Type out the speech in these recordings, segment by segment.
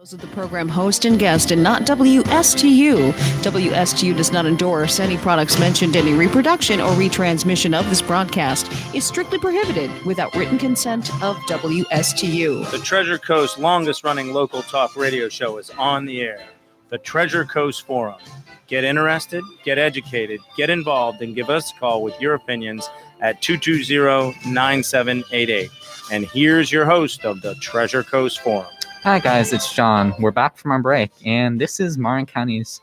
Those of the program host and guest and not WSTU. WSTU does not endorse any products mentioned. Any reproduction or retransmission of this broadcast is strictly prohibited without written consent of WSTU. The Treasure Coast longest-running local talk radio show is on the air. The Treasure Coast Forum. Get interested, get educated, get involved, and give us a call with your opinions at 220-9788. And here's your host of the Treasure Coast Forum. Hi guys, it's John. We're back from our break, and this is Marin County's,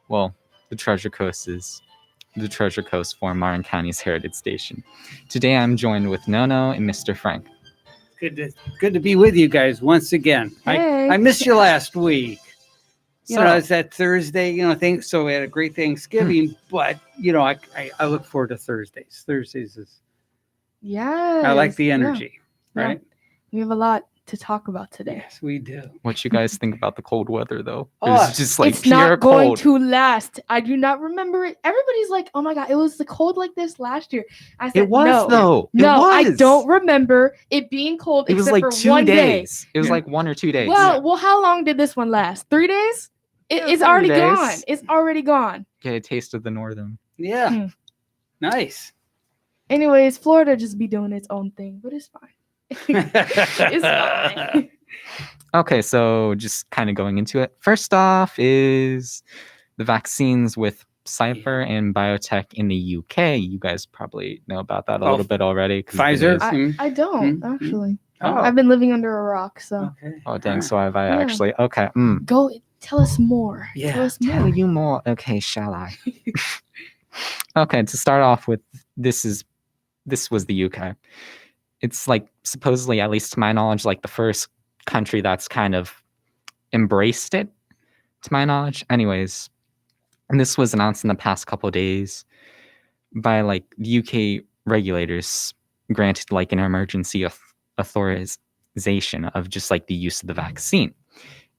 the Treasure Coast Forum, Marin County's Heritage Station. Today I'm joined with Nono and Mr. Frank. Good to be with you guys once again. Hey. I missed you last week. It's that Thursday, thing. So we had a great Thanksgiving, but I look forward to Thursdays. Thursdays is I like the energy, right? We have a lot to talk about today. Yes, we do. What you guys think about the cold weather, though? Oh, It's just like it's pure not going cold. to last. I do not remember it. Everybody's like, "Oh my god, it was the cold like this last year." I said, It was no. though. No, it was. I don't remember it being cold. It was except like for 2 one days. Day. It was like 1 or 2 days. Well, how long did this one last? 3 days? It's 3 already days. gone. It's already gone. Get a taste of the northern. Yeah. Nice. Anyways, Florida just be doing its own thing, but it's fine. It's fine. Okay, so just kind of going into it. First off is the vaccines with Pfizer and biotech in the UK. You guys probably know about that a little bit already. Pfizer? I don't actually. Oh. I've been living under a rock, so Okay. Oh, dang. So have I Yeah. actually. Okay. go tell us more. Yeah, Tell us Tell more. you more. Okay, shall I? Okay, to start off with, this was the UK. It's like supposedly, at least to my knowledge, like the first country that's kind of embraced it, to my knowledge. Anyways, and this was announced in the past couple of days by like the UK regulators granted like an emergency authorization of just like the use of the vaccine.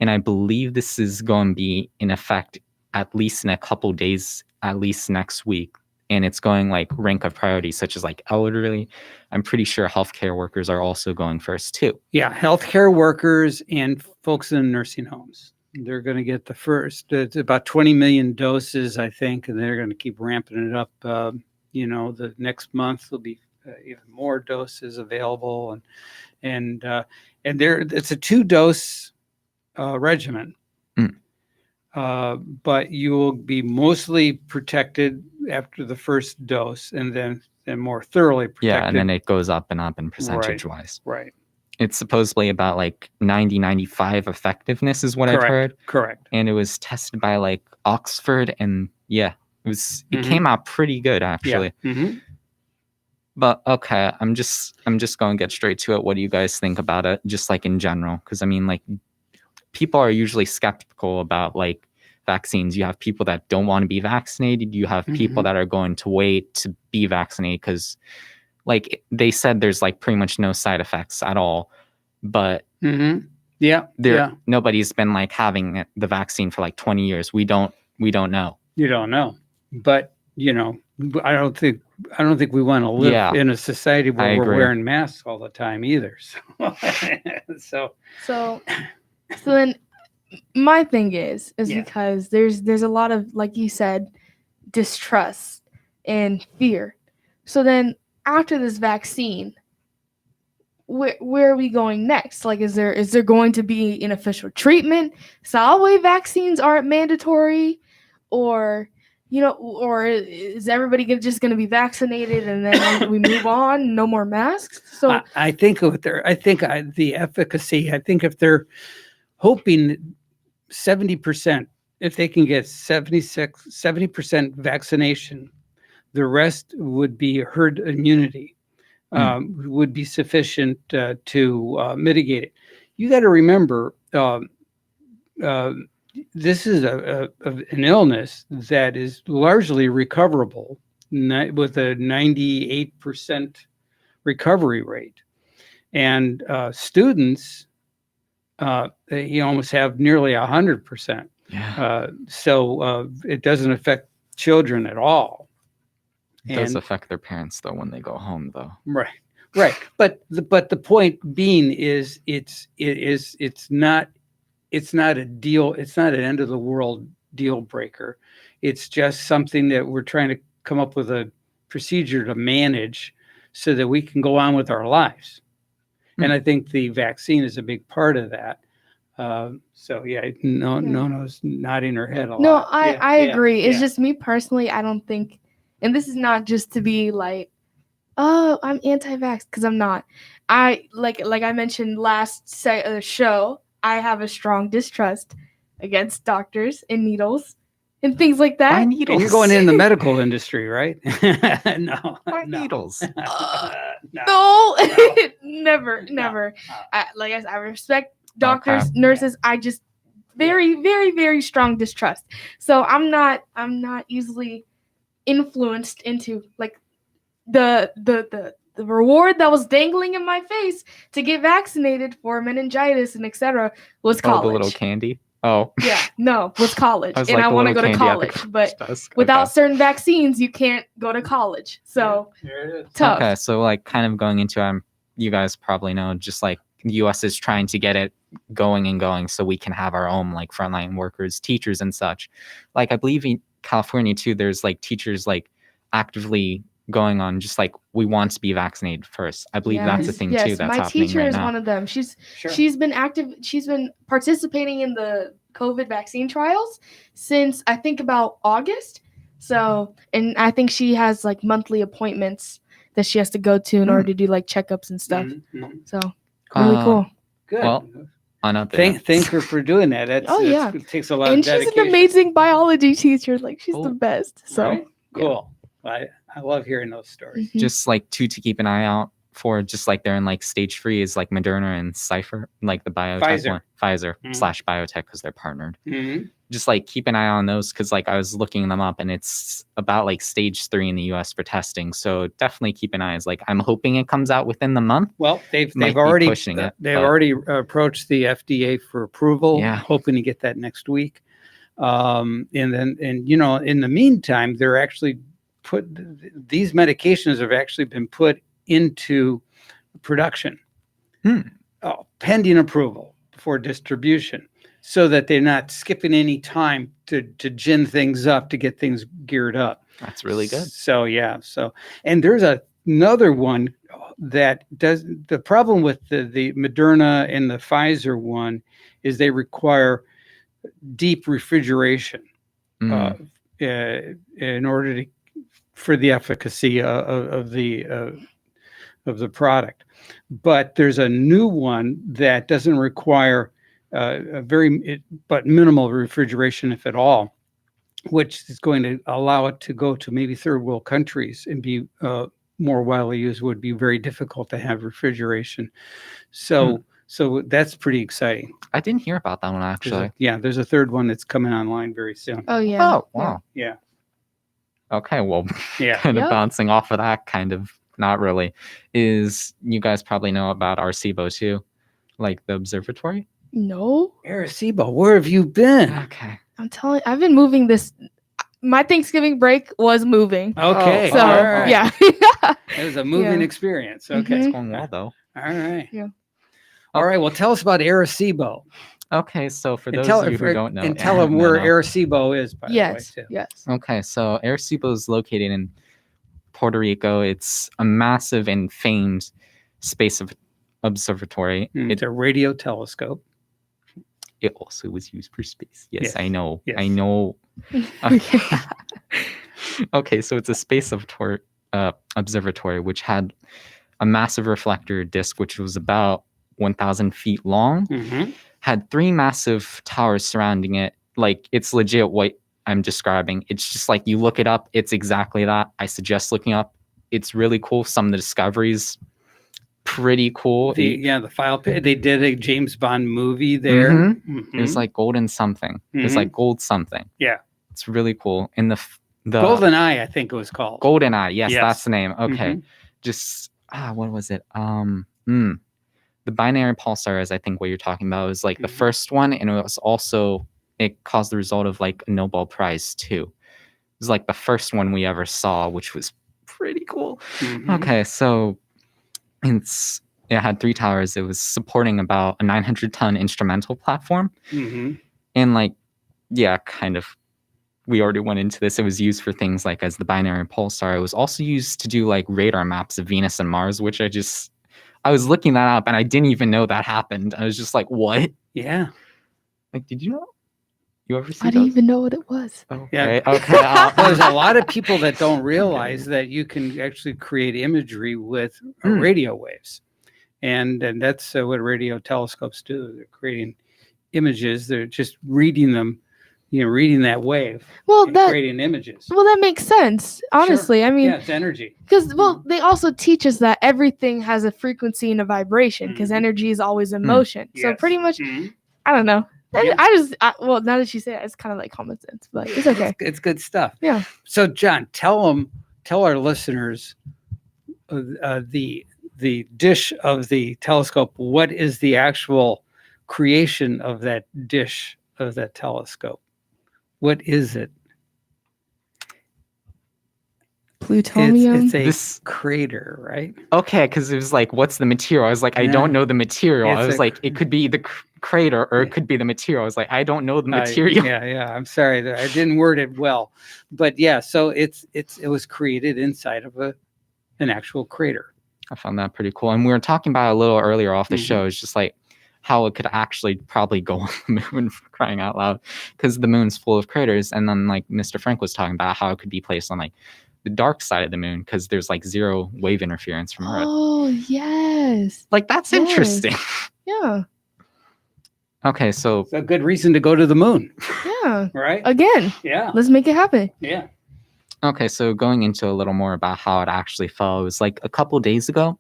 And I believe this is going to be in effect at least in a couple days, at least next week. And it's going like rank of priority, such as like elderly. I'm pretty sure healthcare workers are also going first too. Yeah, healthcare workers and folks in nursing homes. They're going to get the first. It's about 20 million doses, I think, and they're going to keep ramping it up. The next month there'll be even more doses available, and there it's a 2-dose regimen. But you will be mostly protected after the first dose, and then more thoroughly protected. Yeah, and then it goes up and percentage-wise. Right. It's supposedly about like 95 effectiveness is what I've heard. Correct. And it was tested by like Oxford, and it came out pretty good actually. Yeah. Mm-hmm. But okay, I'm just going to get straight to it. What do you guys think about it, just like in general? Because I mean, like, people are usually skeptical about like vaccines. You have people that don't want to be vaccinated. You have people that are going to wait to be vaccinated because, like, they said there's like pretty much no side effects at all. But nobody's been like having the vaccine for like 20 years. We don't know. You don't know, but I don't think we want to live in a society where we're wearing masks all the time either. So then my thing is Yeah. because there's a lot of, like you said, distrust and fear. So then after this vaccine, where are we going next? Like, is there going to be an official treatment? Solid wave vaccines aren't mandatory, or is everybody just going to be vaccinated and then we move on? No more masks. So I think the efficacy. I think if they're hoping 70%, if they can get 70% vaccination, the rest would be herd immunity, would be sufficient to mitigate it. You got to remember, this is an illness that is largely recoverable with a 98% recovery rate. And students, you almost have nearly 100%. Yeah. So it doesn't affect children at all. It does affect their parents though when they go home though. Right. But the point being is it's not it's not a deal. It's not an end of the world deal breaker. It's just something that we're trying to come up with a procedure to manage so that we can go on with our lives. And I think the vaccine is a big part of that. So yeah, Nona's nodding her head a lot. No, I Yeah, agree. It's yeah. just me personally. I don't think, and this is not just to be like, oh, I'm anti-vax, because I'm not. I like I mentioned last show. I have a strong distrust against doctors and needles and things like that. Why And needles? you're going in the medical industry, right? No, Why no. needles? No, No. never. No. Like I said, I respect doctors, Okay. nurses. I just very, very, very strong distrust. So I'm not easily influenced into like the reward that was dangling in my face to get vaccinated for meningitis and etc. was Oh, college. the little candy. Oh, Yeah, no, was college, I was and like I the want to go little to candy at the college, but desk. without Okay. certain vaccines, you can't go to college. So There it is. tough. Okay, so like kind of going into you guys probably know, just like the US is trying to get it going so we can have our own like frontline workers, teachers and such. Like I believe in California too, there's like teachers like actively going on just like we want to be vaccinated first. I believe that's a thing yes, too that's my happening teacher right is now. one of them. She's Sure. been active. She's been participating in the COVID vaccine trials since I think about August. So, and I think she has like monthly appointments that she has to go to in order to do like checkups and stuff. Mhm. So really cool. Good. Well, Another. Thank her for doing that. It takes a lot And of dedication. she's an amazing biology teacher. Like she's the Oh. best. So Right? Cool. I love hearing those stories. Mhm. Just like two to keep an eye out for, just like they're in like stage 3 is like Moderna and Cypher, like the biotech Pfizer. one, Pfizer Mhm. slash biotech because they're partnered. Mhm. Just like keep an eye on those because like I was looking them up and it's about like stage 3 in the US for testing. So definitely keep an eye. It's like I'm hoping it comes out within the month. Well, they've Might be already pushing it, they've but- already approached the FDA for approval. Yeah. Hoping to get that next week. And in the meantime, they're actually these medications have actually been put into production, pending approval for distribution, so that they're not skipping any time to gin things up to get things geared up. That's really good. So yeah. And there's another one that does. The problem with the Moderna and the Pfizer one is they require deep refrigeration in order for the efficacy of the product. But there's a new one that doesn't require but minimal refrigeration, if at all, which is going to allow it to go to maybe third world countries and be more widely used. Would be very difficult to have refrigeration. So that's pretty exciting. I didn't hear about that one actually. There's a third one that's coming online very soon. Oh yeah. Oh, wow. Yeah. Okay, well, Yeah. kind of Yep. bouncing off of that, kind of not really, is you guys probably know about Arecibo too, like the observatory. No, Arecibo, where have you been? Okay. I'm telling. I've been moving this. My Thanksgiving break was moving. Okay. So all right. yeah. It was a moving Yeah. experience. Okay. It's going well though. All right. Yeah. All right. Well, tell us about Arecibo. Okay, so for And those tell, of you who don't know, and tell them where Arecibo is, by Yes. the way, too. Yes. Okay, so Arecibo is located in Puerto Rico. It's a massive and famed space of observatory. It's a radio telescope. It also was used for space. Yes, Yes. I know. Yes. I know. Okay. Okay, so it's a space observatory, which had a massive reflector disc, which was about 1,000 feet long, Mm-hmm. had 3 massive towers surrounding it. Like, it's legit what I'm describing. It's just like you look it up, it's exactly that. I suggest looking up. It's really cool. Some of the discoveries, pretty cool. The file pit. They did a James Bond movie there. Mhm. Mhm. It was like golden something. It was Mhm. like gold something. Yeah. It's really cool. In the Golden Eye, I think it was called. Golden Eye. Yes, Yes. that's the name. Okay. Mhm. Just what was it? The binary pulsar is I think what you're talking about. It was like the Mhm. first one, and it was also it caused the result of like a Nobel Prize too. It was like the first one we ever saw, which was pretty cool. Mhm. Okay, so it's It had 3 towers. It was supporting about a 900-ton instrumental platform. Hmm. And like, yeah, kind of, we already went into this. It was used for things like as the binary pulsar. It was also used to do like radar maps of Venus and Mars, which I was looking that up and I didn't even know that happened. I was just like, what? Yeah. Like, did you know? You ever see I didn't those? even know what it was. Okay, Yeah. okay. Well, there's a lot of people that don't realize that you can actually create imagery with radio waves, and that's what radio telescopes do. They're creating images. They're just reading them, reading that wave Well, and that creating images. makes sense. Honestly, I mean, Yeah, it's energy. because they also teach us that everything has a frequency and a vibration because energy is always in motion. So Yes. pretty much, Mhm. I don't know. Yeah. Well, now that you say it, it's kind of like common sense, but it's okay. It's good stuff. Yeah. So, John, tell our listeners the dish of the telescope. What is the actual creation of that dish of that telescope? What is it? Plutonium. It's a This- crater, right? Okay, because it was like, what's the material? I was like, I don't know the material. I It's was a like, it could be the crater or it could be the material. I was like, I don't know the material. Yeah. I'm sorry that I didn't word it well, but yeah. So it was created inside of an actual crater. I found that pretty cool. And we were talking about it a little earlier off the Mhm. show. It's just like how it could actually probably go on the moon, for crying out loud, because the moon's full of craters. And then like Mr. Frank was talking about how it could be placed on like the dark side of the moon because there's like 0 wave interference from Earth. Oh yes. Like that's Yes. interesting. Yeah. Okay, so It's a good reason to go to the moon, Yeah. right? Again, Yeah. let's make it happen. Yeah. okay, so going into a little more about how it actually fell, it was like a couple days ago,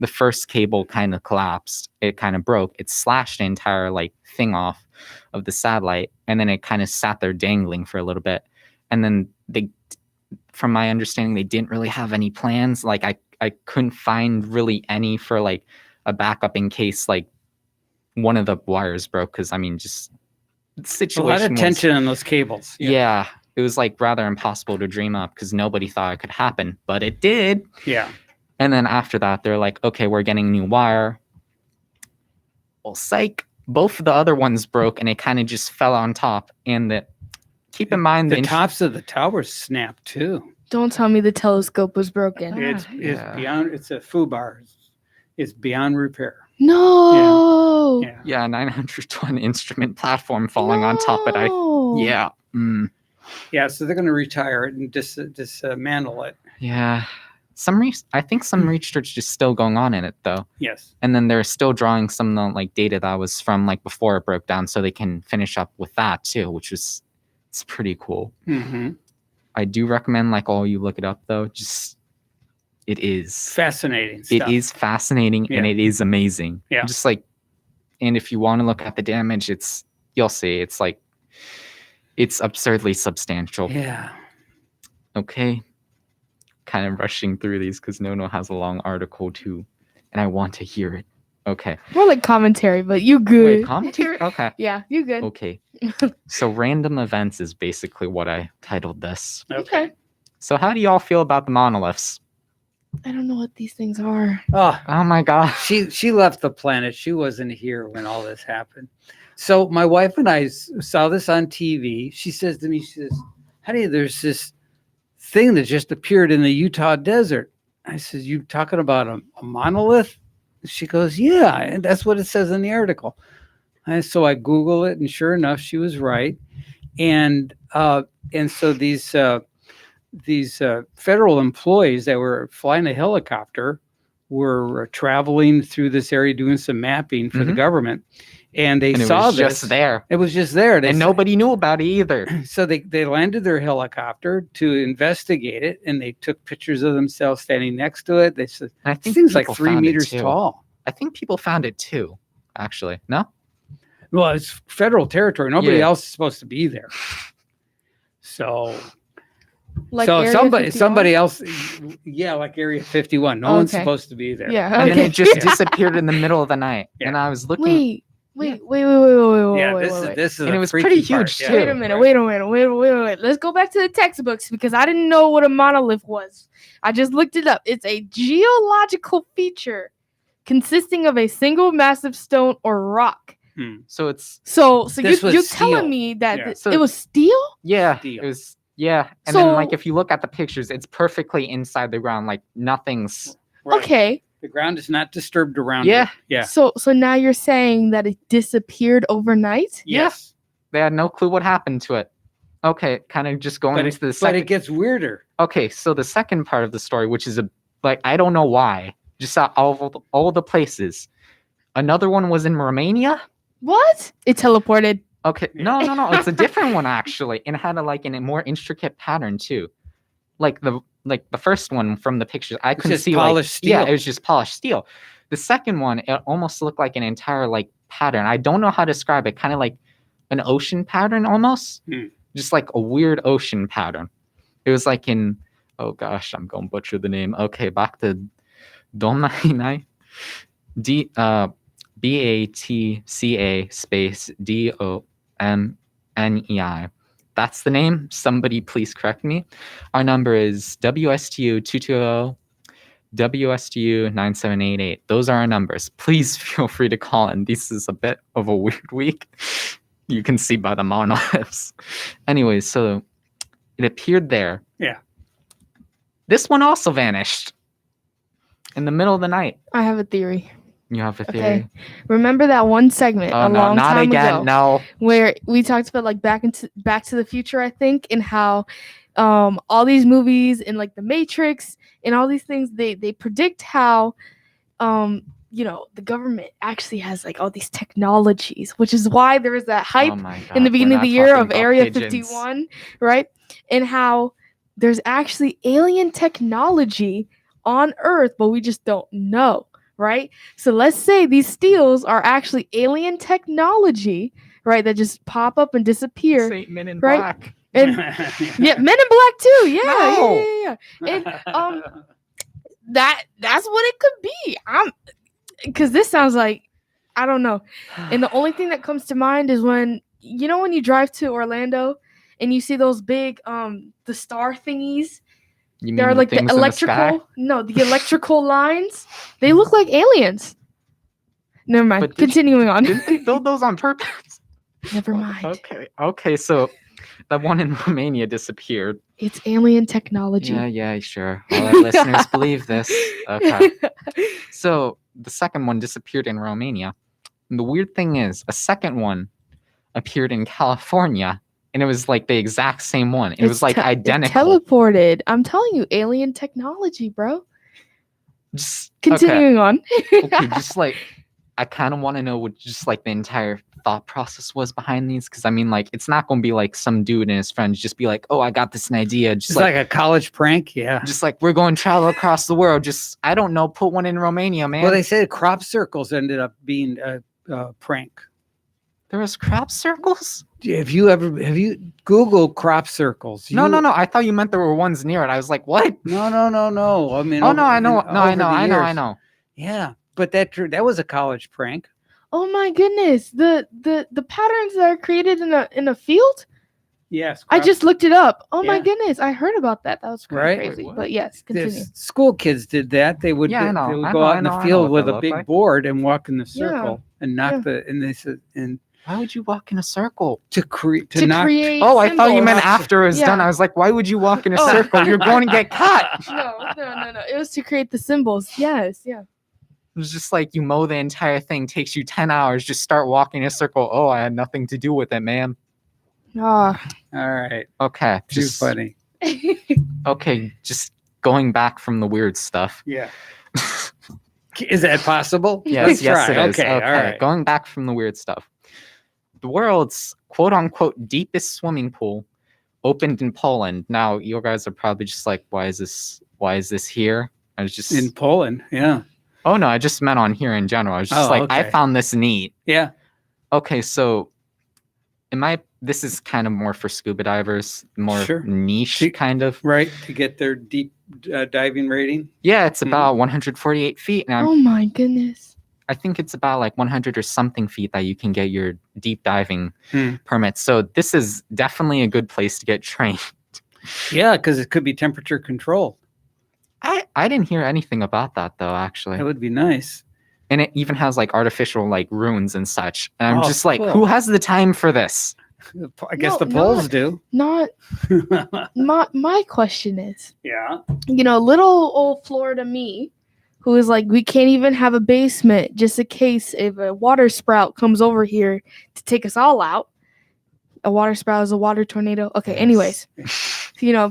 the first cable kind of collapsed. It kind of broke. It slashed the entire like thing off of the satellite, and then it kind of sat there dangling for a little bit. And then from my understanding, they didn't really have any plans. Like I couldn't find really any for like a backup in case like one of the wires broke. Because I mean, just the A situation lot of was- tension on those cables. yeah, it was like rather impossible to dream up because nobody thought it could happen, but it did. Yeah. And then after that, they're like, okay, we're getting a new wire. Well, psych, both of the other ones broke and it kind of just fell on top. And keep in mind The tops of the towers snapped too. Don't tell me the telescope was broken. It's yeah. beyond. It's a FUBAR. It's beyond repair. No. Yeah. yeah, 900-ton instrument platform falling on top of it. No. Yeah. Yeah. So they're going to retire it and dismantle it. Yeah. I think some research is still going on in it though. Yes. And then they're still drawing some of the like data that was from like before it broke down so they can finish up with that too, which is it's pretty cool. Mm-hmm. I do recommend like all you look it up though. Just it is Fascinating it stuff. is fascinating and Yeah. it is amazing. Yeah. Just like, and if you want to look at the damage, you'll see it's like it's absurdly substantial. Yeah. Okay. Kind of rushing through these because Nono has a long article too, and I want to hear it. Okay. More like commentary, but you good. Wait, commentary? Okay. Yeah, you good. Okay. So random events is basically what I titled this. Okay. So how do y'all feel about the monoliths? I don't know what these things are. Oh, Oh my god. she left the planet. She wasn't here when all this happened. So my wife and I saw this on TV. She says to me, she says, honey, there's this thing that just appeared in the Utah desert. I says, you talking about a monolith? She goes, yeah, and that's what it says in the article. And so I Google it, and sure enough, she was right. And so these federal employees that were flying a helicopter were traveling through this area doing some mapping for the Mhm. government, and they And it saw was this. just there. It was just there. They And saw- nobody knew about it either. so they landed their helicopter to investigate it, and they took pictures of themselves standing next to it. They said, And I this think thing's like people 3 found it meters too. tall. I think people found it too, actually. No? Well, it's federal territory. Nobody Yeah. else is supposed to be there. So, Like so Area somebody 51? somebody else, yeah, like Area 51. No one's Okay. supposed to be there. Yeah. And then Okay. it just disappeared in the middle of the night. Yeah. And I was looking. Wait. Yeah, Wait. this is And a it was freaky pretty part, huge, yeah. too. Wait a minute. Wait a minute. Wait. Let's go back to the textbooks because I didn't know what a monolith was. I just looked it up. It's a geological feature consisting of a single massive stone or rock. So it's So This was you're steel. telling me that Yeah. So- it was steel? yeah, Steel. it was and then like So- if you look at the pictures, it's perfectly inside the ground, like nothing's. Right. Okay. The ground is not disturbed around Yeah. it. Yeah. So now you're saying that it disappeared overnight? Yes. They had no clue what happened to it. Okay, kind of just going But into the but second. it gets weirder. Okay, so the second part of the story, which is like I don't know why, just all the places. Another one was in Romania. What? It teleported. Okay, no, it's a different one actually, and it had a more intricate pattern too. Like the first one from the pictures, I couldn't just see polished Yeah, steel. it was just polished steel. The second one, it almost looked like an entire pattern. I don't know how to describe it. Kind of like an ocean pattern almost, just like a weird ocean pattern. It was like in oh gosh, I'm gonna butcher the name. Okay, back to Domnai. BATCA space DOMNEI. That's the name. Somebody please correct me. Our number is WSTU 220 WSTU 9788. Those are our numbers. Please feel free to call in. This is a bit of a weird week. You can see by the monoliths. Anyways, so it appeared there. Yeah. This one also vanished in the middle of the night. I have a theory. You have a theory? Okay. Remember that one segment Oh a no, long not time again. ago No. where we talked about Back to the Future, I think, and how all these movies and the Matrix and all these things they predict how the government actually has all these technologies, which is why there was that hype Oh my God, in the we're beginning of not the year talking of about Area pigeons. 51, right? And how there's actually alien technology on Earth, but we just don't know, right? So let's say these steels are actually alien technology, right? That just pop up and disappear. Saint Men in right? Black. And yeah, Men in Black too. Yeah, No. yeah. And that's what it could be. Because this sounds like, I don't know. And the only thing that comes to mind is when you drive to Orlando and you see those big the star thingies. You They're mean like the things in the sky? the electrical lines. They look like aliens. Never mind. But did- Continuing on. Didn't they build those on purpose? Never mind. Okay. So that one in Romania disappeared. It's alien technology. Yeah, sure. All our listeners believe this. Okay. So the second one disappeared in Romania. And the weird thing is, a second one appeared in California, and it was the exact same one. It was It's identical. teleported. I'm telling you, alien technology, bro. Just Continuing on. Okay, just I kind of want to know what just the entire thought process was behind these, because I mean, it's not going to be some dude and his friends just be oh, I got this idea, just It's like a college prank. Yeah. just we're going to travel across the world. Just I don't know, put one in Romania, man. Well, they said crop circles ended up being a prank. There was crop circles. Have you Googled crop circles? No. I thought you meant there were ones near it. I was like, what? No. I mean, Oh no, I know. over No, I the know. I years. know. Yeah, but that was a college prank. Oh my goodness. The patterns that are created in a field? Yes, I just looked it up. Oh my Yeah. goodness. I heard about that. That was Right? crazy. Wait, what? But yes, continue. school kids did that. They would Yeah, I know. they would I go know, out I in know, the I know field what with they a look big like. board and walk in the Yeah. circle and knock and they said and Why would you walk in a circle? to create To knock. create Oh, I thought you symbols. meant after it was done. Yeah. I was like, why would you walk in a Oh. circle? You're going to get cut. No. It was to create the symbols. Yes, yeah. It was just you mow the entire thing, takes you 10 hours, just start walking in a circle. Oh, I had nothing to do with it, man. Ah. All right, Okay. too Just, funny. Okay, just going back from the weird stuff. Yeah. Is that possible? Yes, Let's yes, try. it is. Okay, all right. Going back from the weird stuff. The world's quote unquote deepest swimming pool opened in Poland. Now, you guys are probably just why is this here? I was just In Poland, yeah, Oh no, I just meant on here in general. I was just Oh, I okay. found this neat. yeah. Okay, so this is kind of more for scuba divers, more Sure. niche See- kind of. Right to get their deep diving rating. Yeah, it's Mhm. about 148 feet. And Oh my goodness. I think it's about 100 or something feet that you can get your deep diving Hmm. permit. So this is definitely a good place to get trained. Yeah, because it could be temperature controlled. I didn't hear anything about that though, actually. That would be nice. and it even has like artificial like ruins and such. And I'm Oh, just like, cool. who has the time for this? I guess No, the polls do. Not my question is, Yeah. little old Florida me, who is like, we can't even have a basement just in case if a water sprout comes over here to take us all out. A water sprout is a water tornado. Okay, Yes. anyways,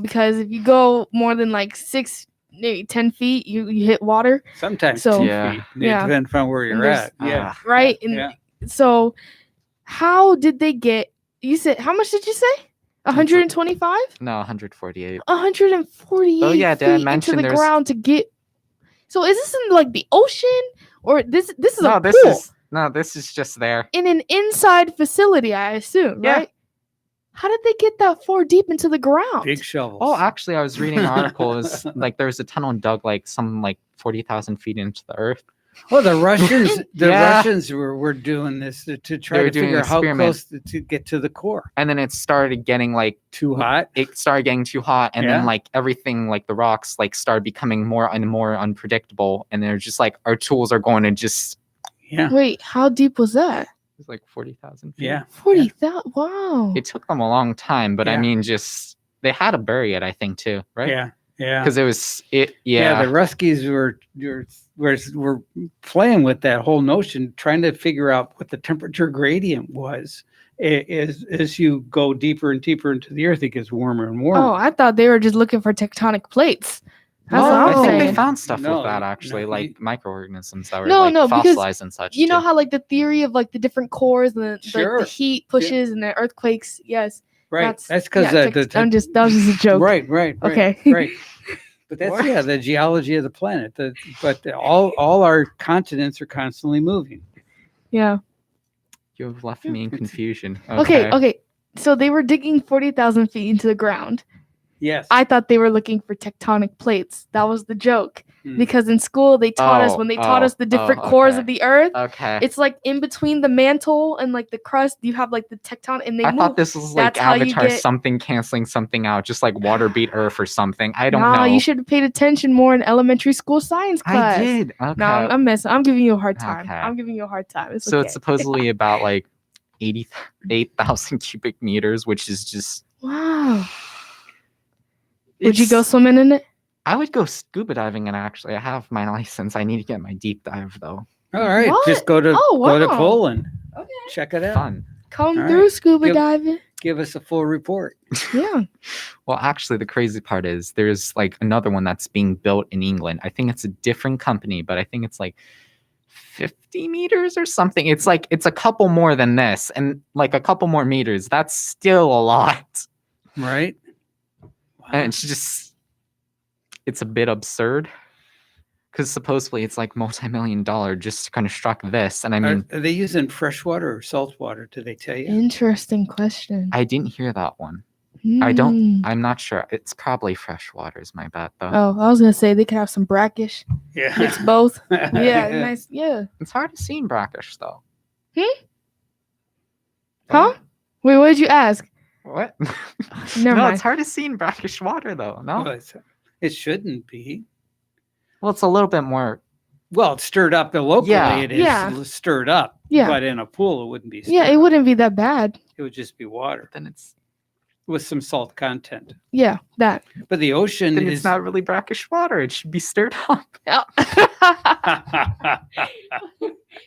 because if you go more than like 6, maybe 10 feet, you hit water, Sometimes So- 2 Yeah. feet. Yeah. Depending on where you're there's- at. Yeah. right? And Yeah. so, how did they get? You said how much did you say? 125? No, 148. 148 Oh, yeah, Dad feet into mentioned the there's- ground to get. So is this in like the ocean or this is No, a pool this is just there. in an inside facility? I assume, Yeah. right? How did they get that far deep into the ground? Big shovels. Oh, actually, I was reading an article. Is like there's a tunnel dug like 40,000 feet into the earth. Well, the Russians, Yeah. were doing this to try They were to doing figure an out how experiment. close to get to the core. And then it started getting like Too hot. it started getting too hot, and Yeah. then like everything, like the rocks, like started becoming more and more unpredictable. And they're just like, our tools are going to just Yeah. Wait, how deep was that? it's like 40,000 feet. Yeah. 40,000. Wow. It took them a long time, but I Yeah. mean, just they had to bury it, I think, too, right? Yeah. Yeah. Because it was it. Yeah. Yeah. The Ruskies were playing with that whole notion, trying to figure out what the temperature gradient was. As you go deeper and deeper into the earth, it gets warmer and warmer. Oh, I thought they were just looking for tectonic plates. That's No, what I I'm think saying. they found stuff No, with that no, actually, like you- microorganisms that were No, like no, because fossilized and such. You know too. how like the theory of like the different cores and Sure. the heat pushes and the earthquakes. Yes, right. That's because that was just a joke. right. Okay. Right. But that's the geology of the planet. All our continents are constantly moving. Yeah. You have left me in confusion. Okay. So they were digging 40,000 feet into the ground. Yes. I thought they were looking for tectonic plates. That was the joke. Hmm. Because in school they taught us when they taught us the different cores of the earth. Okay. It's like in between the mantle and like the crust, you have like the tectonic, and they I move. thought this was like That's how you Avatar, get- something canceling something out, just like water beat Earth or something. I don't Nah, know. you should have paid attention more in elementary school science class. I did. Okay. No, I'm messing. I'm giving you a hard time. Okay. I'm giving you a hard time. It's So okay. it's supposedly about like 88,000 cubic meters, which is just. Wow. Would you it's- go swimming in it? I would go scuba diving, and actually, I have my license. I need to get my deep dive though. All right. What? Just go to Oh, go to wow. Poland. Okay. Check it out. Fun. Come All through right. scuba Give- diving. Give us a full report. Yeah. Well, actually, the crazy part is there's like another one that's being built in England. I think it's a different company, but I think it's like 50 meters or something. It's like it's a couple more than this, and like a couple more meters. That's still a lot. Right. And it's just it's a bit absurd because supposedly it's like multi-million-dollar just to construct this. And I mean, Are they using fresh water or salt water? Do they tell you? Interesting question. I didn't hear that one. Hmm. I'm not sure. It's probably fresh water is my bet though. Oh, I was gonna say they could have some brackish. Yeah. Mix both. Yeah, nice. Yeah. It's hard to see in brackish though. Huh? Wait, what did you ask? What? Never no, mind. it's hard to see in brackish water though. No. Well, it shouldn't be. Well, it's a little bit more. Well, it's stirred up locally. Yeah. It is Yeah. stirred up. Yeah. But in a pool, it wouldn't be. Stirred Yeah, it up. wouldn't be that bad. It would just be water Then it's with some salt content. Yeah, that. But the ocean then is it's not really brackish water. It should be stirred up.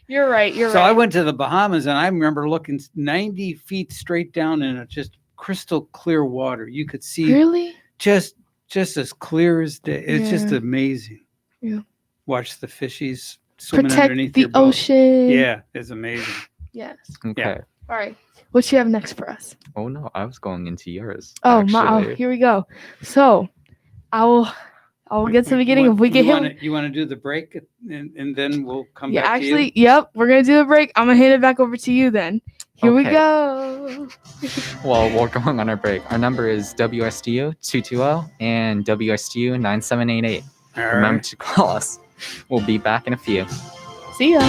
You're right. You're So I right. went to the Bahamas and I remember looking 90 feet straight down in a just crystal clear water. You could see Really? just as clear as day. It's just Yeah. amazing. Yeah. Watch the fishies swimming Protect underneath the your boat. ocean. Yeah, it's amazing. Yes. Okay. All right. What you have next for us? Oh no, I was going into yours. Oh, actually. here we go. So, I will get to the beginning. If we get him. You want to do the break and then we'll come Yeah, back to actually, yep. We're gonna do a break. I'm gonna hand it back over to you then. Here we Okay. go. Well, we're going on our break. Our number is WSTU 220 and WSTU 9788. you. All Remember right. to call us. We'll be back in a few. See ya.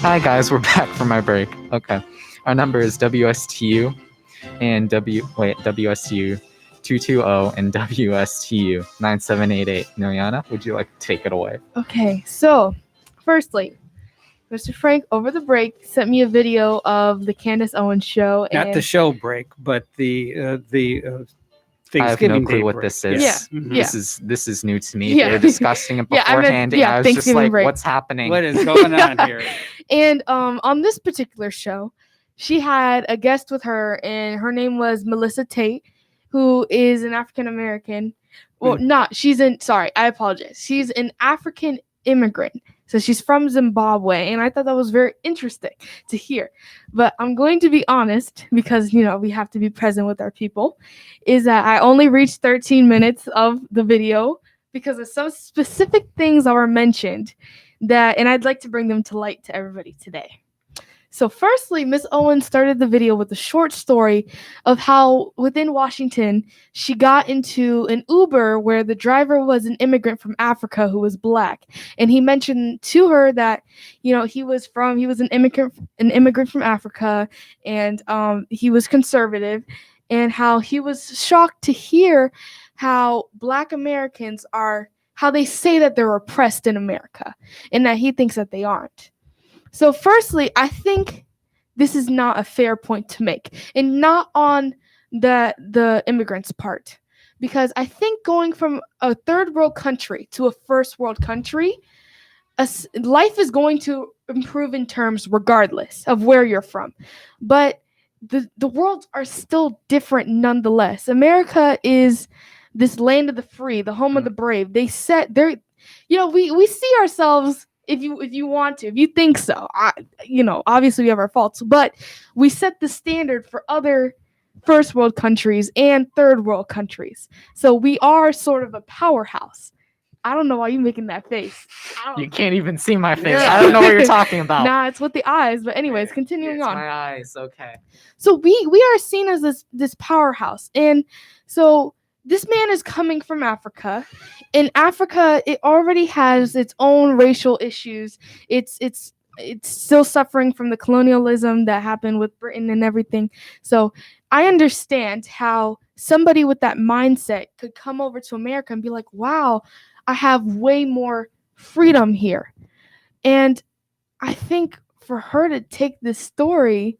Hi guys, we're back from my break. Okay. Our number is WSTU and WSTU 220 and WSTU 9788. Mariana, would you like to take it away? Okay, so firstly, Mr. Frank over the break sent me a video of the Candace Owens show. Not and the show break, but the I have Thanksgiving no clue Day what break. this is. Yeah. Mhm. This is new to me. Yeah. They were discussing it Yeah, I meant- beforehand, yeah, and I was just Thanksgiving like, break. "What's happening?" What is going on here? And on this particular show, she had a guest with her, and her name was Melissa Tate, who is an African American. Well, I apologize. She's an African immigrant. So she's from Zimbabwe, and I thought that was very interesting to hear. But I'm going to be honest, because we have to be present with our people, is that I only reached 13 minutes of the video because of some specific things that were mentioned and I'd like to bring them to light to everybody today. So firstly, Miss Owens started the video with a short story of how within Washington, she got into an Uber where the driver was an immigrant from Africa who was black. And he mentioned to her that, he was an immigrant from Africa, and he was conservative, and how he was shocked to hear how Black Americans how they say that they're oppressed in America, and that he thinks that they aren't. So firstly, I think this is not a fair point to make, and not on the immigrants' part, because I think going from a third world country to a first world country, life is going to improve in terms regardless of where you're from. But the worlds are still different nonetheless. America is this land of the free, the home of the brave. They set there, we see ourselves. If you think so, obviously we have our faults, but we set the standard for other first world countries and third world countries. So we are sort of a powerhouse. I don't know why you're making that face. You can't even see my face. Yeah. I don't know what you're talking about. Nah, it's with the eyes. But anyways, continuing It's on. my eyes. Okay. So we are seen as this powerhouse, and so this man is coming from Africa. In Africa, it already has its own racial issues. It's still suffering from the colonialism that happened with Britain and everything. So I understand how somebody with that mindset could come over to America and be like, wow, I have way more freedom here. And I think for her to take this story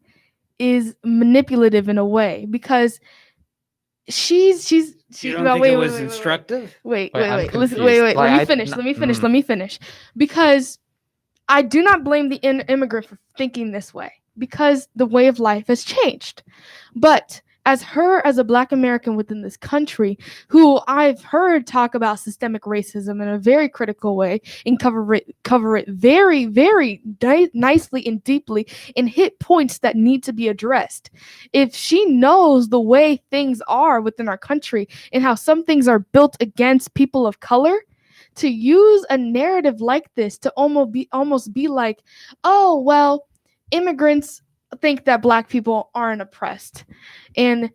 is manipulative in a way, because she's You don't think it was instructive? Wait. I'm Listen, confused. wait. Like, Let me finish. Because I do not blame the immigrant for thinking this way, because the way of life has changed. But as a Black American within this country, who I've heard talk about systemic racism in a very critical way and cover it very, very nicely and deeply, and hit points that need to be addressed. If she knows the way things are within our country and how some things are built against people of color, to use a narrative like this to almost be like, oh, well, immigrants think that Black people aren't oppressed, and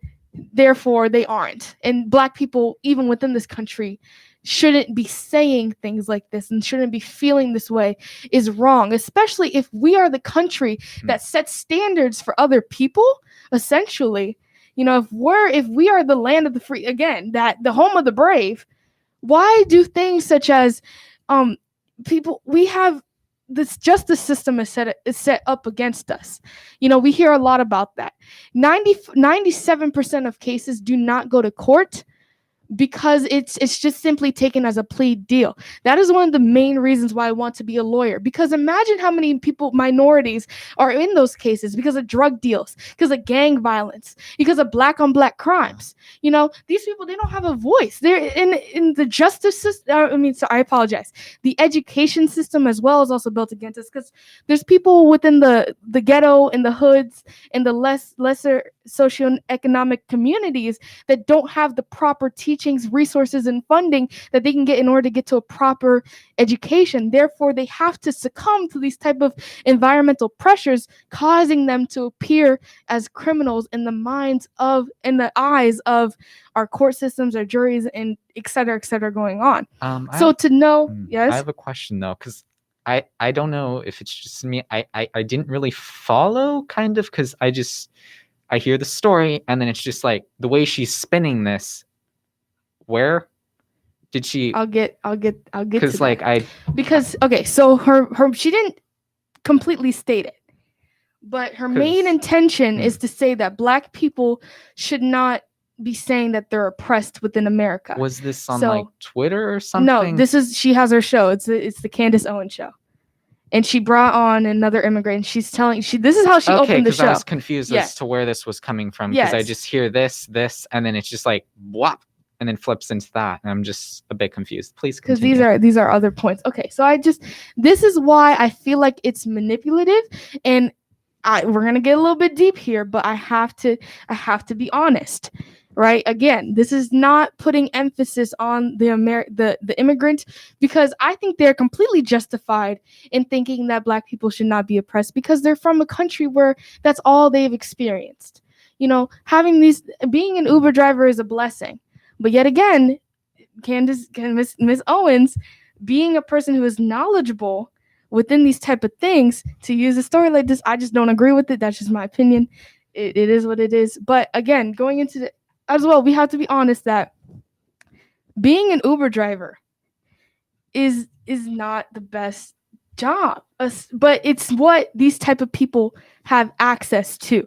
therefore they aren't. And Black people, even within this country, shouldn't be saying things like this and shouldn't be feeling this way, is wrong, especially if we are the country that sets standards for other people, essentially. If we are the land of the free, again, that the home of the brave, why do things such as we have this justice system is set up against us? We hear a lot about that. 97% of cases do not go to court because it's just simply taken as a plea deal. That is one of the main reasons why I want to be a lawyer, because imagine how many minorities are in those cases because of drug deals, because of gang violence, because of Black on Black crimes. These people, they don't have a voice. They're in the justice system. I apologize. The education system as well is also built against us, because there's people within the ghetto and the hoods and the lesser socioeconomic communities that don't have the proper teachings, resources, and funding that they can get in order to get to a proper education. Therefore, they have to succumb to these type of environmental pressures, causing them to appear as criminals in the eyes of our court systems, our juries, and et cetera, going on. I So to know, yes, I have a question though, because I don't know if it's just me. I didn't really follow, kind of, because I hear the story and then it's just like the way she's spinning this. Where did she? I'll get to Because like that. Because okay, so her she didn't completely state it, but her main 'Cause- intention is to say that Black people should not be saying that they're oppressed within America. was this on So- like Twitter or something? No, she has her show. It's the Candace Owens show, and she brought on another immigrant. And she's telling this is how she okay, opened the because I show. was confused Yes. as to where this was coming from. Because I Yes. just hear this, and then it's just like whop, and then flips into that, and I'm just a bit confused. Please Because continue. these are other points. Okay, so this is why I feel like it's manipulative, and we're gonna get a little bit deep here, but I have to be honest, right? Again, this is not putting emphasis on the immigrant, because I think they're completely justified in thinking that Black people should not be oppressed because they're from a country where that's all they've experienced. You know, being an Uber driver is a blessing, but yet again, Miss Owens, being a person who is knowledgeable within these type of things, to use a story like this, I just don't agree with it. That's just my opinion. It is what it is. But again, going into as well, we have to be honest that being an Uber driver is not the best job, but it's what these type of people have access to.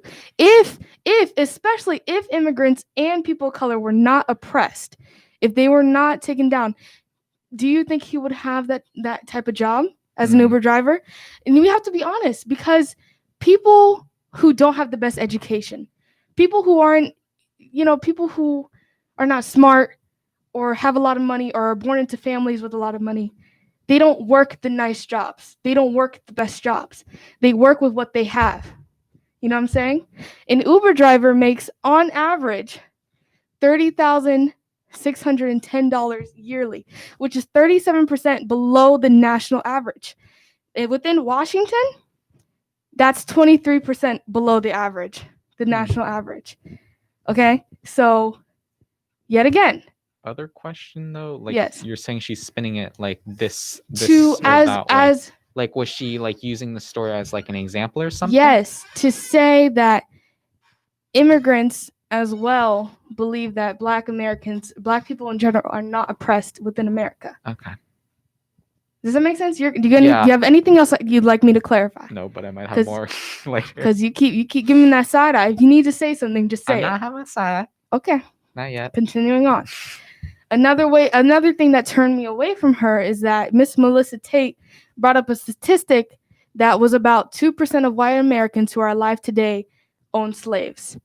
Especially if immigrants and people of color were not oppressed, if they were not taken down, do you think he would have that type of job as an Uber driver? And we have to be honest, because people who don't have the best education, people who aren't, people who are not smart or have a lot of money or are born into families with a lot of money, they don't work the nice jobs. They don't work the best jobs. They work with what they have. You know what I'm saying? An Uber driver makes on average $30,610 yearly, which is 37% below the national average. And within Washington, that's 23% below the average, the national average. Okay, so yet again, Other question though, like Yes. you're saying she's spinning it like this to or that way. as Like was she like using the story as like an example or something? yes, to say that immigrants as well believe that Black people in general, are not oppressed within America. Okay. Does that make sense? Do Yeah. you have anything else that you'd like me to clarify? No, but I might 'Cause- have more later. Because you keep giving me that side eye. If you need to say something, just say I'm it. not having a side. Okay, Not yet. continuing on. Another thing that turned me away from her is that Miss Melissa Tate brought up a statistic that was about 2% of white Americans who are alive today own slaves.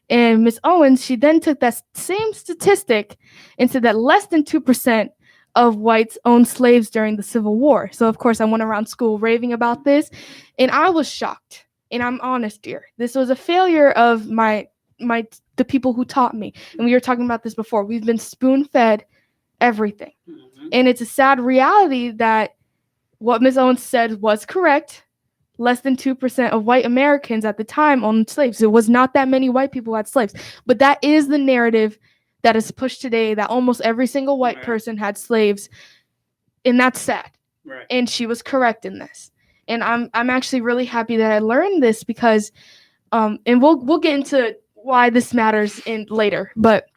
And Miss Owens, she then took that same statistic and said that less than 2% of whites owned slaves during the Civil War. So of course I went around school raving about this, and I was shocked. And I'm honest here. This was a failure of the people who taught me. And we were talking about this before. We've been spoon-fed everything. And it's a sad reality that what Ms. Owens said was correct. Less than 2% of white Americans at the time owned slaves. It was not that many white people who had slaves. But that is the narrative that is pushed today, that almost every single white Right. person had slaves. And that's sad. Right. And she was correct in this. And I'm actually really happy that I learned this because and we'll get into why this matters in later, but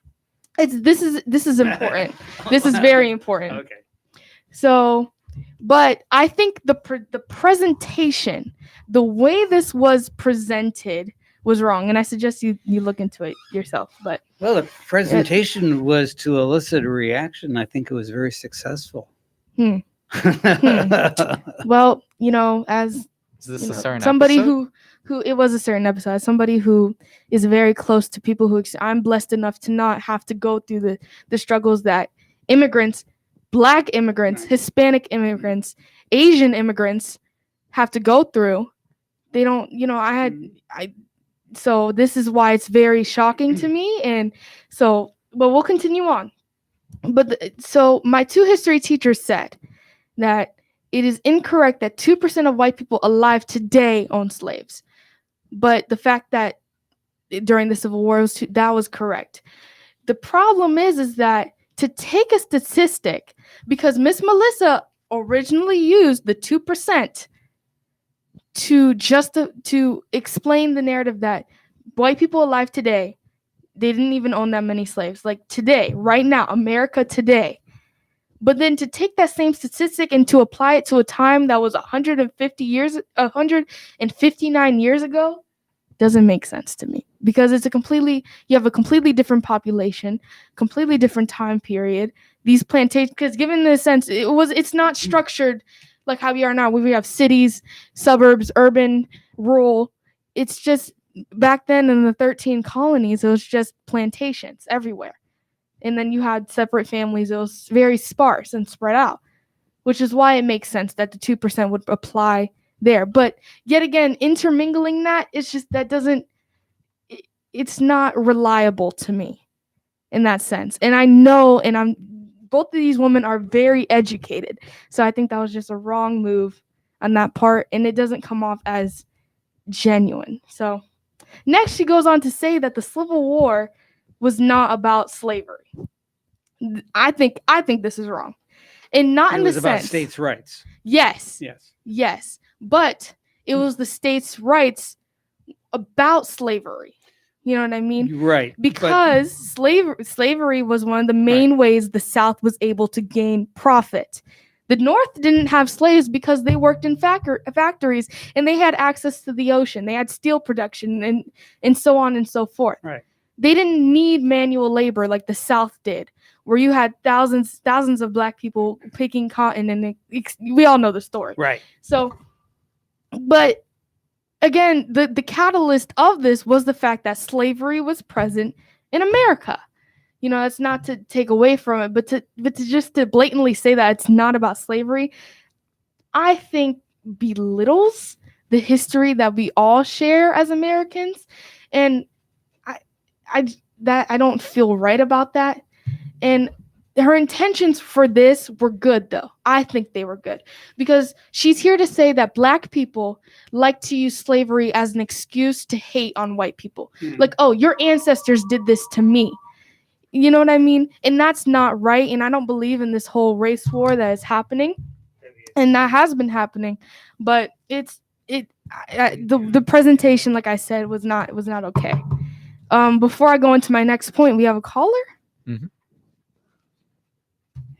this is important. This is very important. Okay. So, but I think the presentation, the way this was presented was wrong, and I suggest you look into it yourself. But Well, the presentation was to elicit a reaction. I think it was very successful. Hmm. well, as Is this you a know, certain somebody episode? who it was a certain episode, as somebody who is very close to people who I'm blessed enough to not have to go through the struggles that immigrants, Black immigrants, Hispanic immigrants, Asian immigrants have to go through. They don't, so this is why it's very shocking to me. And so, but we'll continue on. But so my 2 history teachers said that it is incorrect that 2% of white people alive today own slaves. But the fact that during the Civil War that was correct. The problem is that to take a statistic, because Miss Melissa originally used the 2% to explain the narrative that white people alive today, they didn't even own that many slaves. Like today, right now, America today. But then to take that same statistic and to apply it to a time that was 159 years ago doesn't make sense to me, because you have a completely different population, completely different time period. These plantations, because given the sense it's not structured like how we are now, where we have cities, suburbs, urban, rural. It's just back then in the 13 colonies, it was just plantations everywhere. And then you had separate families. It was very sparse and spread out, which is why it makes sense that the 2% would apply there. But yet again, intermingling that, it's not reliable to me in that sense. And I know, both of these women are very educated. So I think that was just a wrong move on that part. And it doesn't come off as genuine. So next, she goes on to say that the Civil War was not about slavery. I think this is wrong, and not in the sense it was about states' rights. Yes, but it was the states' rights about slavery. You know what I mean? Right. Because slavery was one of the main ways the South was able to gain profit. The North didn't have slaves because they worked in factories and they had access to the ocean. They had steel production and so on and so forth. Right. They didn't need manual labor like the South did, where you had thousands of black people picking cotton, and we all know the story. Right. So, but again, the catalyst of this was the fact that slavery was present in America. You know, it's not to take away from it, but to just to blatantly say that it's not about slavery, I think belittles the history that we all share as Americans, and I don't feel right about that. And her intentions for this were good, though. I think they were good, because she's here to say that black people like to use slavery as an excuse to hate on white people. Like, oh, your ancestors did this to me. You know what I mean? And that's not right. And I don't believe in this whole race war that is happening, and that has been happening. But the presentation, like I said, was not okay. Before I go into my next point, we have a caller. Mm-hmm.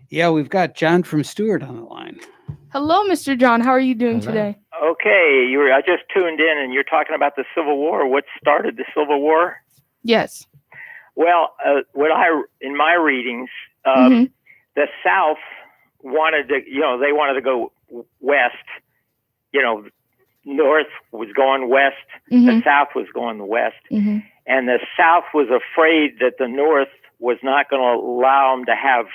Yeah, we've got John from Stewart on the line. Hello, Mr. John. How are you doing today? Okay, I just tuned in, and you're talking about the Civil War. What started the Civil War? Yes. Well, in my readings, the South wanted to, they wanted to go west. North was going west. The South was going west. And the South was afraid that the North was not going to allow them to have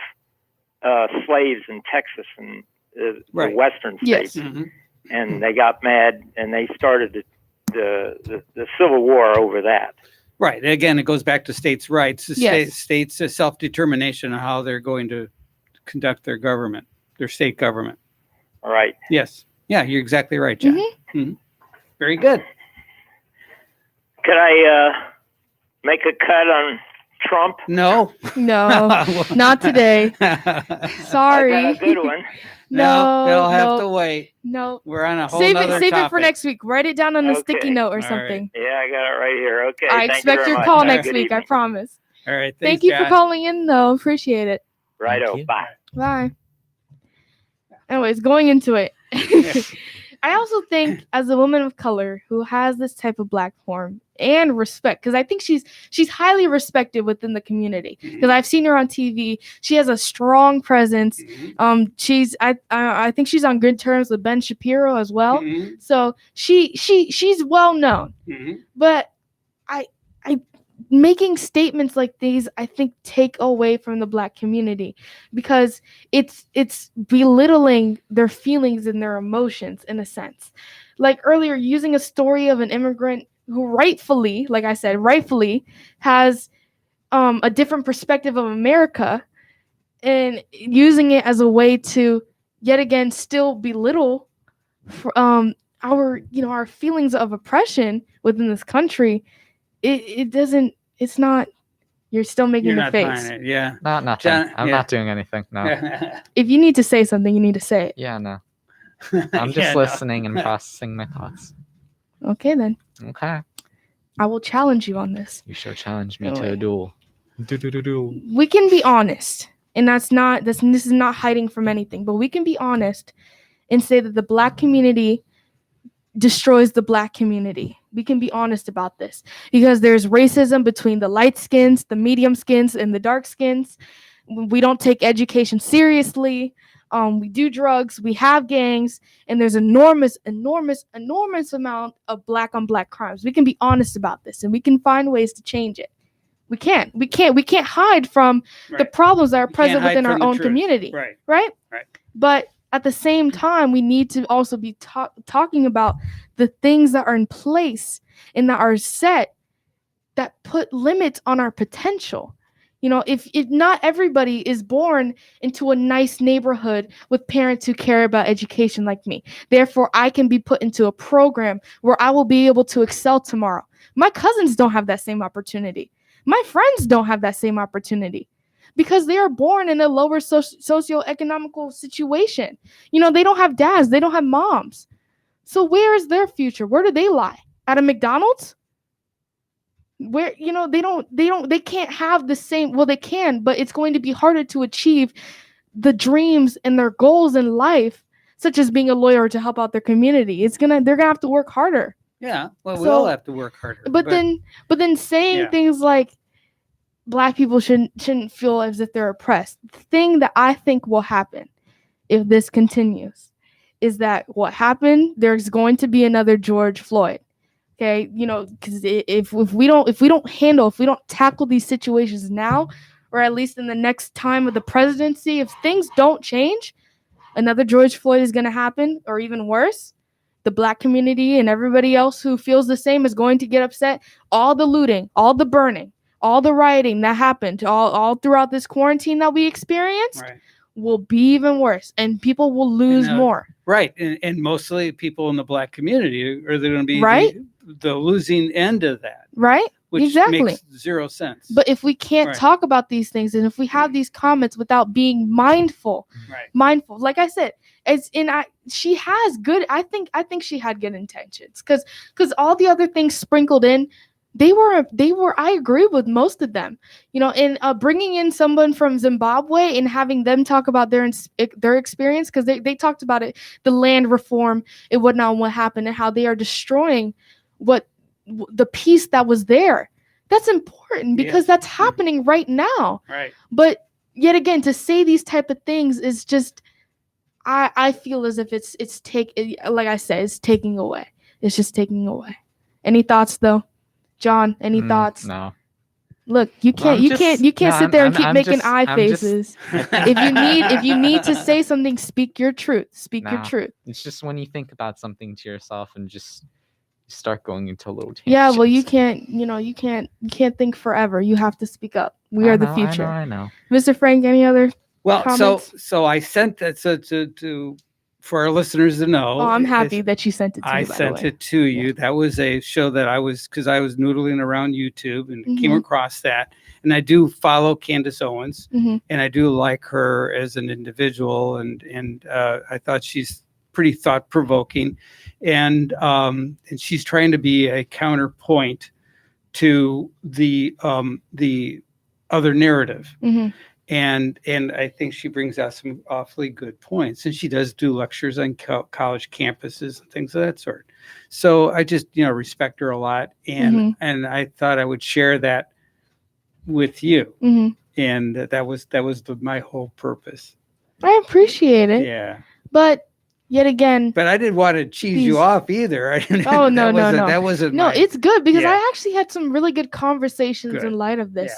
slaves in Texas and the western states. Yes. And they got mad, and they started the Civil War over that. Right. Again, it goes back to states' rights, states' self-determination on how they're going to conduct their government, their state government. All right. Yes. Yeah, you're exactly right, John. Very good. Could I make a cut on Trump? No. Not today. Sorry. I got a good one. No, they'll have to wait. No. We're on a whole Save nother it topic. for next week. Write it down on a sticky Okay. note or All something. Yeah, I got it right here. Okay. I thank you expect very your much. call Have a next good week. I evening. promise. All right. Thank you John. for calling in, though. Appreciate it. Righto. you. Bye. Bye. Anyways, going into it. I also think, as a woman of color who has this type of platform and respect, because I think she's highly respected within the community, because I've seen her on TV. She has a strong presence. I think she's on good terms with Ben Shapiro as well. So she's well known. But I making statements like these, I think, take away from the Black community, because it's belittling their feelings and their emotions in a sense. Like earlier, using a story of an immigrant who rightfully, like I said, has a different perspective of America, and using it as a way to yet again still belittle our feelings of oppression within this country. It's not You're still making You're the not face. buying it. Yeah. Nothing. John- I'm yeah. not doing anything. No. If you need to say something, you need to say it. Yeah, no. I'm just Yeah, no. listening and processing my thoughts. Okay, then. Okay. I will challenge you on this. You shall challenge me Oh, to a wait. duel. Do. We can be honest, and this is not hiding from anything, but we can be honest and say that the Black community destroys the Black community. We can be honest about this because there's racism between the light skins, the medium skins, and the dark skins. We don't take education seriously. We do drugs, we have gangs, and there's enormous amount of Black on Black crimes. We can be honest about this, and we can find ways to change it. We can't hide from the Right. problems that are You present can't hide within our from the own truth. community, Right. right? Right. But at the same time, we need to also be talking about the things that are in place and that are set that put limits on our potential. You know, if not everybody is born into a nice neighborhood with parents who care about education like me. Therefore, I can be put into a program where I will be able to excel tomorrow. My cousins don't have that same opportunity. My friends don't have that same opportunity because they are born in a lower socioeconomical situation. You know, they don't have dads, they don't have moms. So where is their future? Where do they lie? At a McDonald's? Where, you know, they can't have the same, well, they can, but it's going to be harder to achieve the dreams and their goals in life, such as being a lawyer to help out their community. They're gonna have to work harder. Yeah. Well, we So- all have to work harder. But then saying Yeah. things like Black people shouldn't feel as if they're oppressed. The thing that I think will happen if this continues is that what happened, there's going to be another George Floyd. Okay, you know, because if we don't tackle these situations now, or at least in the next time of the presidency, if things don't change, another George Floyd is going to happen, or even worse. The Black community and everybody else who feels the same is going to get upset. All the looting, all the burning, all the rioting that happened all throughout this quarantine that we experienced right. will be even worse, and people will lose more. Right. And mostly people in the Black community are going to be Right. the losing end of that, Right? which Exactly. makes zero sense. But if we can't Right. talk about these things, and if we have these comments without being mindful, like I said, she has good. I think she had good intentions because all the other things sprinkled in, they were. I agree with most of them. You know, and bringing in someone from Zimbabwe and having them talk about their experience, because they talked about it, the land reform and whatnot, and what happened, and how they are destroying the peace that was there. That's important because that's happening right now. Right. But yet again, to say these type of things is just, I feel as if it's like I said, it's taking away. It's just taking away. Any thoughts though, John? Any thoughts? No. Look, you can't sit there and keep making eye faces. If you need to say something, speak your truth. Speak your truth. It's just when you think about something to yourself and just start going into a little tangent. Yeah, well, you can't think forever. You have to speak up. We are the future. I know. Mr. Frank, any other comments? so I sent that to for our listeners to know. Oh, I'm happy that you sent it to me. I sent it to you. That was a show that I was noodling around YouTube and came across that. And I do follow Candace Owens, and I do like her as an individual, and I thought she's pretty thought provoking, and she's trying to be a counterpoint to the other narrative. And I think she brings out some awfully good points, and she does do lectures on college campuses and things of that sort. So I just respect her a lot, and I thought I would share that with you, and that was my whole purpose. I appreciate it. Yeah, but yet again, but I didn't want to cheese you off either. Oh no, that wasn't. No, it's good because I actually had some really good conversations in light of this.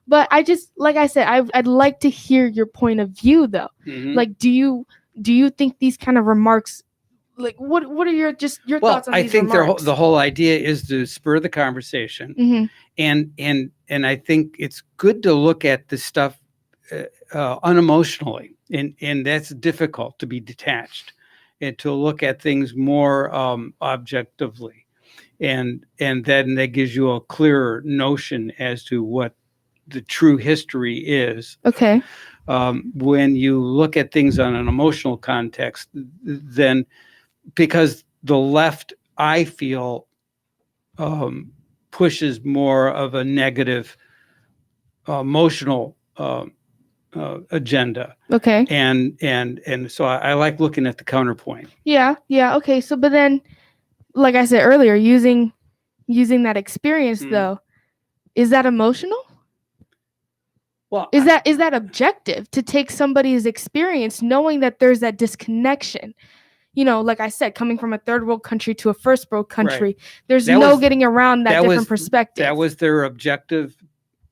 But I just, like I said, I'd like to hear your point of view though. Like, do you think these kind of remarks, like what are your thoughts on these remarks? I think the whole idea is to spur the conversation, and I think it's good to look at this stuff unemotionally, and that's difficult to be detached and to look at things more objectively, and then that gives you a clearer notion as to what the true history is. Okay. When you look at things on an emotional context, then because the left, I feel, pushes more of a negative emotional agenda. Okay. And so I like looking at the counterpoint. Yeah. Okay. So, but then, like I said earlier, using that experience though, is that emotional? Well, Is that objective to take somebody's experience knowing that there's that disconnection? You know, like I said, coming from a third world country to a first world country, there's getting around that different perspective. That was their objective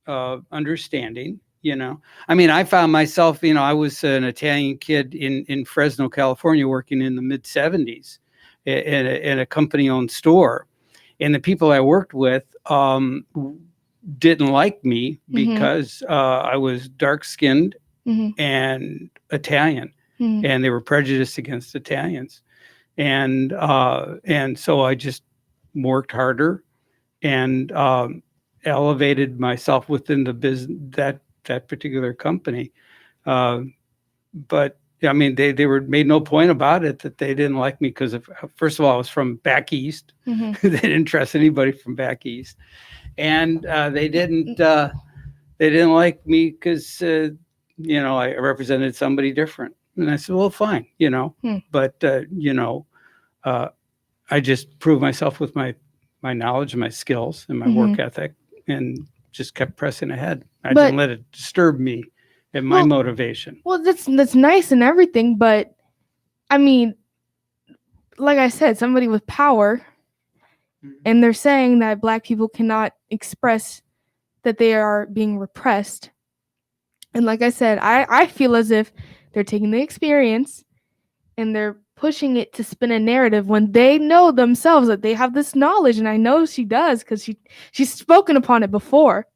understanding. I mean, I found myself, I was an Italian kid in Fresno, California, working in the mid 70s in a company-owned store. And the people I worked with didn't like me because I was dark-skinned and Italian, and they were prejudiced against Italians. And so I just worked harder and elevated myself within the business, that particular company. But I mean, they made no point about it that they didn't like me because first of all, I was from back east. They didn't trust anybody from back east, and they didn't like me because I represented somebody different. And I said, well, fine, but I just proved myself with my knowledge and my skills and my work ethic, and just kept pressing ahead. I didn't let it disturb me and my motivation. Well, that's nice and everything, but I mean, like I said, somebody with power, and they're saying that Black people cannot express that they are being repressed. And like I said, I feel as if they're taking the experience and they're pushing it to spin a narrative when they know themselves that they have this knowledge. And I know she does because she's spoken upon it before.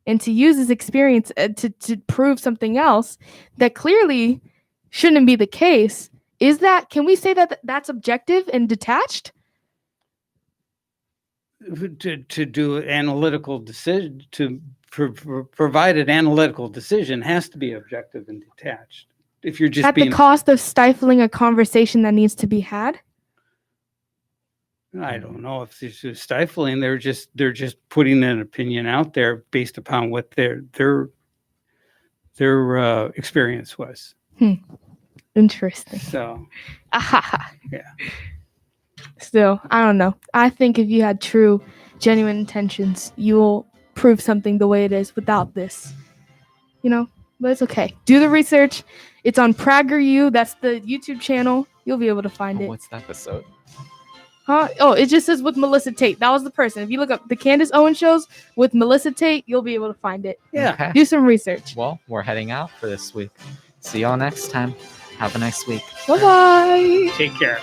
And to use this experience to prove something else that clearly shouldn't be the case, can we say that that's objective and detached? To do an analytical decision, to provide an analytical decision has to be objective and detached. If you're just at the cost of stifling a conversation that needs to be had? I don't know if this is stifling. They're just putting an opinion out there based upon what their experience was. Interesting. So, yeah. Still, I don't know. I think if you had true, genuine intentions, you will prove something the way it is without this. But it's okay. Do the research. It's on PragerU. That's the YouTube channel. You'll be able to find it. What's that episode? Huh? Oh, it just says with Melissa Tate. That was the person. If you look up the Candace Owens shows with Melissa Tate, you'll be able to find it. Yeah. Okay. Do some research. Well, we're heading out for this week. See y'all next time. Have a nice week. Bye-bye. Take care.